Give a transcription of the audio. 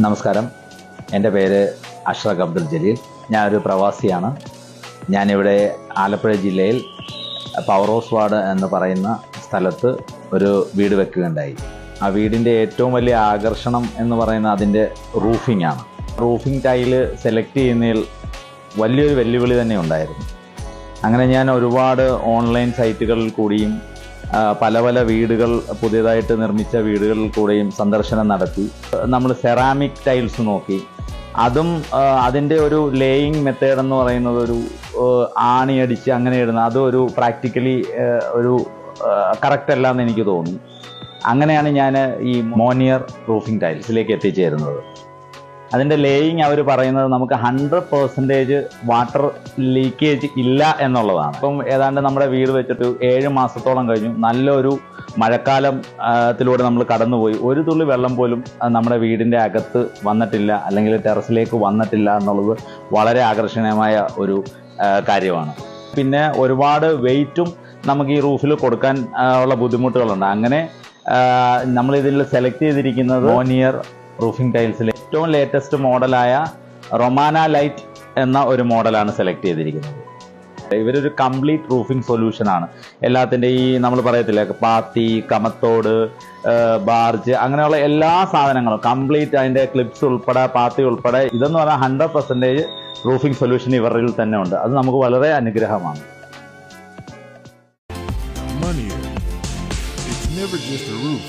നമസ്കാരം, എൻ്റെ പേര് അഷ്റഖ് അബ്ദുൽ ജലീൽ. ഞാനൊരു പ്രവാസിയാണ്. ഞാനിവിടെ ആലപ്പുഴ ജില്ലയിൽ പവറോസ് വാർഡ് എന്ന് പറയുന്ന സ്ഥലത്ത് ഒരു വീട് വെക്കുകയുണ്ടായി. ആ വീടിൻ്റെ ഏറ്റവും വലിയ ആകർഷണം എന്ന് പറയുന്നത് അതിൻ്റെ റൂഫിംഗ് ആണ്. റൂഫിംഗ് ടൈല് സെലക്ട് ചെയ്യുന്നതിൽ വലിയൊരു വെല്ലുവിളി തന്നെ ഉണ്ടായിരുന്നു. അങ്ങനെ ഞാൻ ഒരുപാട് ഓൺലൈൻ സൈറ്റുകളിൽ കൂടിയും പല പല വീടുകൾ, പുതിയതായിട്ട് നിർമ്മിച്ച വീടുകളിൽ കൂടെയും സന്ദർശനം നടത്തി. നമ്മൾ സെറാമിക് ടൈൽസ് നോക്കി. അതും അതിൻ്റെ ഒരു ലേയിങ് മെത്തേഡ് എന്ന് പറയുന്നത് ഒരു ആണിയടിച്ച് അങ്ങനെ ഇടുന്ന അതും ഒരു പ്രാക്ടിക്കലി ഒരു കറക്റ്റ് അല്ല എന്ന് എനിക്ക് തോന്നി. അങ്ങനെയാണ് ഞാൻ ഈ മോനിയർ റൂഫിംഗ് ടൈൽസിലേക്ക് എത്തിച്ചേരുന്നത്. അതിൻ്റെ ലേയിങ് അവർ പറയുന്നത് നമുക്ക് 100% വാട്ടർ ലീക്കേജ് ഇല്ല എന്നുള്ളതാണ്. ഇപ്പം ഏതാണ്ട് നമ്മുടെ വീട് വെച്ചിട്ട് 7 മാസത്തോളം കഴിഞ്ഞു. നല്ലൊരു മഴക്കാലത്തിലൂടെ നമ്മൾ കടന്നുപോയി. ഒരു തുള്ളി വെള്ളം പോലും നമ്മുടെ വീടിൻ്റെ അകത്ത് വന്നിട്ടില്ല, അല്ലെങ്കിൽ ടെറസിലേക്ക് വന്നിട്ടില്ല എന്നുള്ളത് വളരെ ആകർഷണീയമായ ഒരു കാര്യമാണ്. പിന്നെ ഒരുപാട് വെയിറ്റും നമുക്ക് ഈ റൂഫിൽ കൊടുക്കാൻ ഉള്ള ബുദ്ധിമുട്ടുകളുണ്ട്. അങ്ങനെ നമ്മളിതിൽ സെലക്ട് ചെയ്തിരിക്കുന്നത് മോനിയർ റൂഫിംഗ് ടൈൽസിലെ ഏറ്റവും ലേറ്റസ്റ്റ് മോഡലായ റൊമാന ലൈറ്റ് എന്ന ഒരു മോഡലാണ് സെലക്ട് ചെയ്തിരിക്കുന്നത്. ഇവരൊരു കംപ്ലീറ്റ് റൂഫിംഗ് സൊല്യൂഷനാണ്. എല്ലാത്തിൻ്റെ ഈ നമ്മൾ പറയത്തില്ല പാത്തി, കമത്തോട്, ബാർജ്, അങ്ങനെയുള്ള എല്ലാ സാധനങ്ങളും കംപ്ലീറ്റ്, അതിൻ്റെ ക്ലിപ്സ് ഉൾപ്പെടെ, പാത്തി ഉൾപ്പെടെ, ഇതെന്ന് പറഞ്ഞാൽ 100% റൂഫിംഗ് സൊല്യൂഷൻ ഇവരിൽ തന്നെ ഉണ്ട്. അത് നമുക്ക് വളരെ അനുഗ്രഹമാണ്. Money, it's never just a roof.